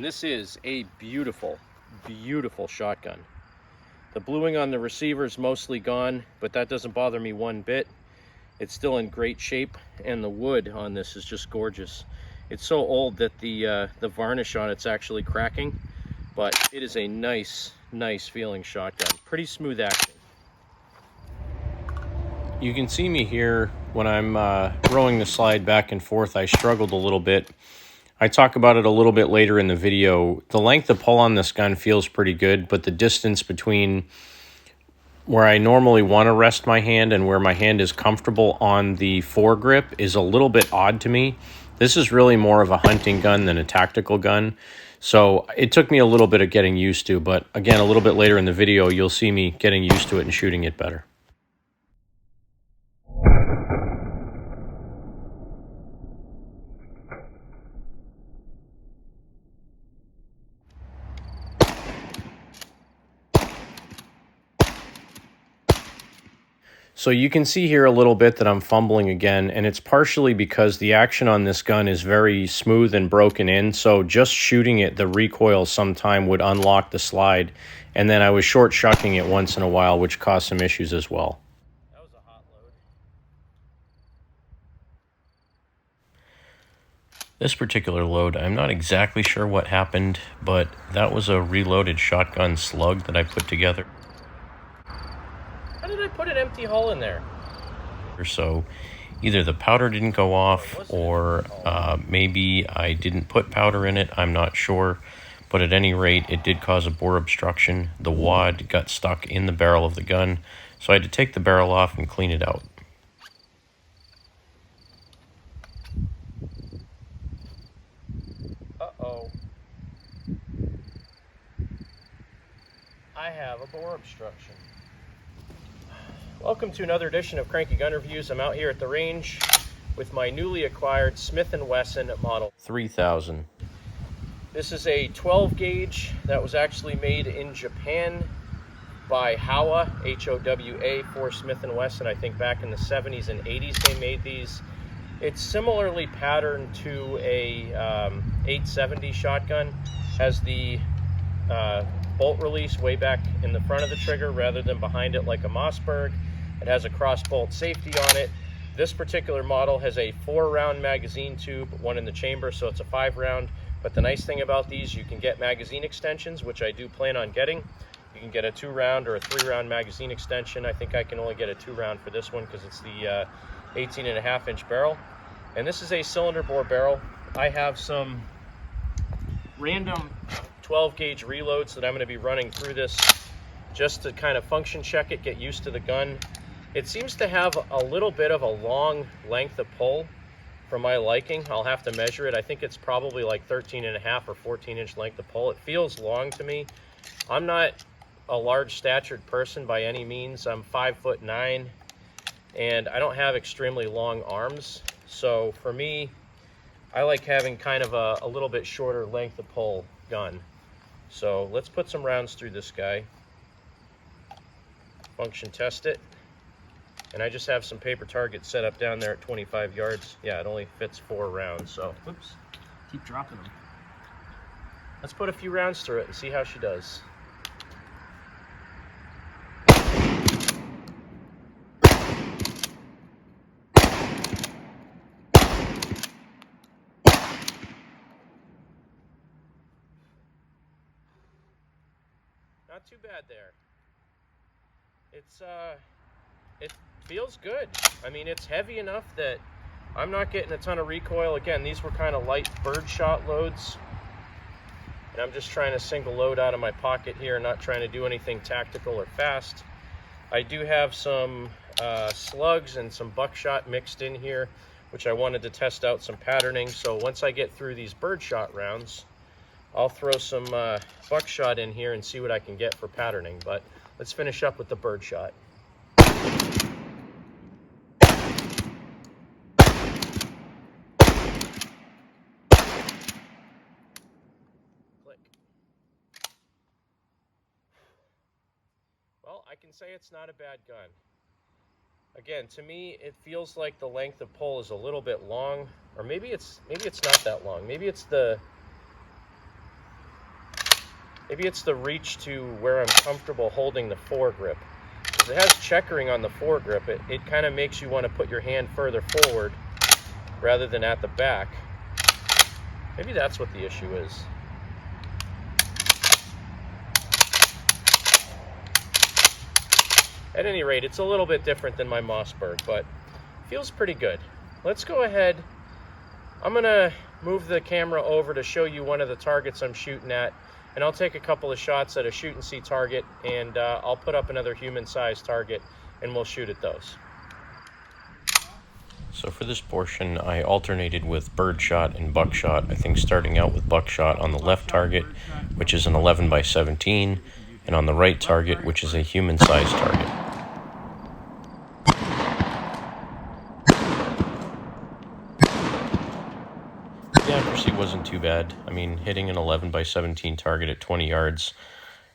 this is a beautiful, beautiful shotgun. The bluing on the receiver is mostly gone, but that doesn't bother me one bit. It's still in great shape, and the wood on this is just gorgeous. It's so old that the varnish on it's actually cracking, but it is a nice feeling shotgun. Pretty smooth action. You can see me here when I'm rowing the slide back and forth. I struggled a little bit. I talk about it a little bit later in the video. The length of pull on this gun feels pretty good, but the distance between where I normally want to rest my hand and where my hand is comfortable on the foregrip is a little bit odd to me. This is really more of a hunting gun than a tactical gun. So it took me a little bit of getting used to, but again, a little bit later in the video, you'll see me getting used to it and shooting it better. So you can see here a little bit that I'm fumbling again, and it's partially because the action on this gun is very smooth and broken in, so just shooting it, the recoil sometime would unlock the slide, and then I was short shucking it once in a while, which caused some issues as well. That was a hot load. This particular load, I'm not exactly sure what happened, but that was a reloaded shotgun slug that I put together. How did I put an empty hull in there? So either the powder didn't go off, or maybe I didn't put powder in it. I'm not sure. But at any rate, it did cause a bore obstruction. The wad got stuck in the barrel of the gun, so I had to take the barrel off and clean it out. Uh-oh. I have a bore obstruction. Welcome to another edition of Cranky Gun Reviews. I'm out here at the range with my newly acquired Smith and Wesson model 3000. This is a 12 gauge that was actually made in Japan by Howa, H-O-W-A, for Smith and Wesson. I think back in the 70s and 80s they made these. It's similarly patterned to a 870 shotgun. Has the bolt release way back in the front of the trigger rather than behind it like a Mossberg. It has a cross bolt safety on it. This particular model has a 4-round magazine tube, one in the chamber, so it's a 5-round. But the nice thing about these, you can get magazine extensions, which I do plan on getting. You can get a 2-round or a 3-round magazine extension. I think I can only get a 2-round for this one because it's the 18.5-inch barrel. And this is a cylinder bore barrel. I have some random 12 gauge reloads that I'm going to be running through this just to kind of function check it, get used to the gun. It seems to have a little bit of a long length of pull for my liking. I'll have to measure it. I think it's probably like 13.5 or 14-inch length of pull. It feels long to me. I'm not a large statured person by any means. I'm 5'9", and I don't have extremely long arms. So for me, I like having kind of a little bit shorter length of pull gun. So let's put some rounds through this guy. Function test it. And I just have some paper targets set up down there at 25 yards. Yeah, it only fits 4 rounds, so. Whoops, keep dropping them. Let's put a few rounds through it and see how she does. Not too bad there. It feels good. I mean, it's heavy enough that I'm not getting a ton of recoil. Again, these were kind of light birdshot loads, and I'm just trying to single load out of my pocket here, not trying to do anything tactical or fast. I do have some slugs and some buckshot mixed in here, which I wanted to test out some patterning. So once I get through these birdshot rounds, I'll throw some buckshot in here and see what I can get for patterning. But let's finish up with the birdshot. Click. Well, I can say it's not a bad gun. Again, to me, it feels like the length of pull is a little bit long, or maybe it's not that long. Maybe it's the Maybe it's the reach to where I'm comfortable holding the foregrip. Because it has checkering on the foregrip, it kind of makes you want to put your hand further forward rather than at the back. Maybe that's what the issue is. At any rate, it's a little bit different than my Mossberg, but feels pretty good. Let's go ahead. I'm gonna move the camera over to show you one of the targets I'm shooting at, and I'll take a couple of shots at a shoot and see target, and I'll put up another human-sized target, and we'll shoot at those. So for this portion, I alternated with birdshot and buckshot. I think starting out with buckshot on the left target, which is an 11x17, and on the right target, which is a human-sized target. The accuracy wasn't too bad. I mean, hitting an 11x17 target at 20 yards,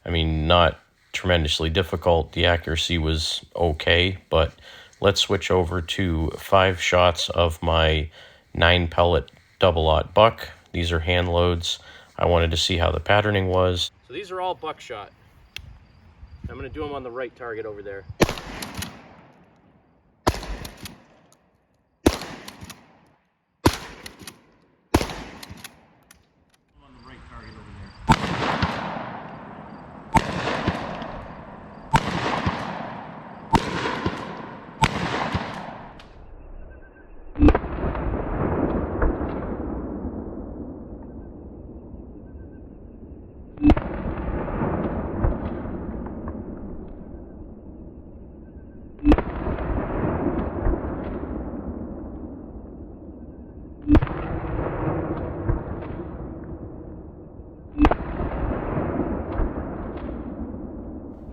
I mean, not tremendously difficult. The accuracy was okay, but let's switch over to 5 shots of my 9-pellet double-aught buck. These are hand loads. I wanted to see how the patterning was. So these are all buckshot. I'm going to do them on the right target over there.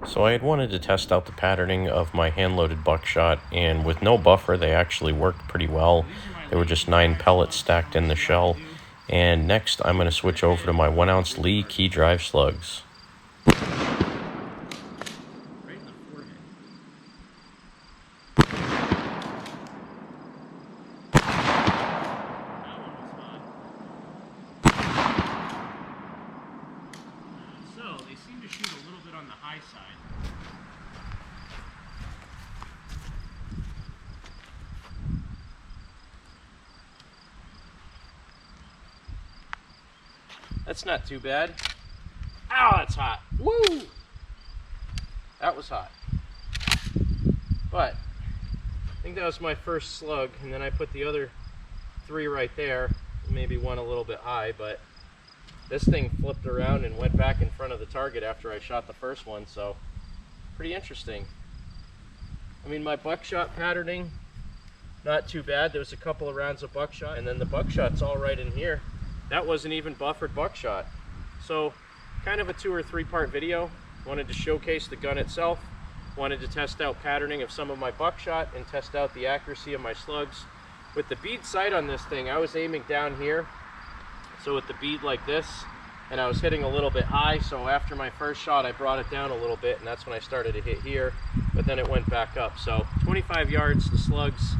So I had wanted to test out the patterning of my hand-loaded buckshot, and with no buffer, they actually worked pretty well. They were just 9 pellets stacked in the shell. And next, I'm going to switch over to my 1-ounce Lee key drive slugs. So they seem to shoot a little bit on the high side. That's not too bad. Ow, that's hot. Woo! That was hot. But I think that was my first slug, and then I put the other 3 right there. Maybe one a little bit high, but this thing flipped around and went back in front of the target after I shot the first one, so pretty interesting. I mean, my buckshot patterning, not too bad. There was a couple of rounds of buckshot, and then the buckshot's all right in here. That wasn't even buffered buckshot. So kind of a 2 or 3 part video. Wanted to showcase the gun itself, wanted to test out patterning of some of my buckshot and test out the accuracy of my slugs. With the bead sight on this thing, I was aiming down here, so with the bead like this, and I was hitting a little bit high, so after my first shot I brought it down a little bit, and that's when I started to hit here, but then it went back up. So 25 yards, the slugs,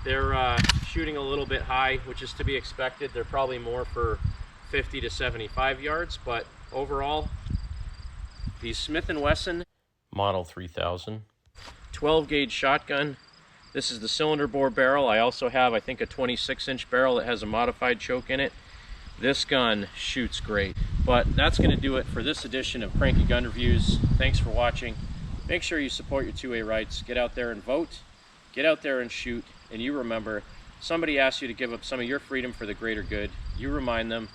they're shooting a little bit high, which is to be expected. They're probably more for 50 to 75 yards, but overall, the Smith and Wesson Model 3000 12 gauge shotgun. This is the cylinder bore barrel. I also have, I think, a 26-inch barrel that has a modified choke in it. This gun shoots great. But that's going to do it for this edition of Cranky Gun Reviews. Thanks for watching. Make sure you support your 2A rights. Get out there and vote. Get out there and shoot. And you remember, somebody asks you to give up some of your freedom for the greater good. You remind them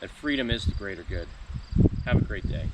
that freedom is the greater good. Have a great day.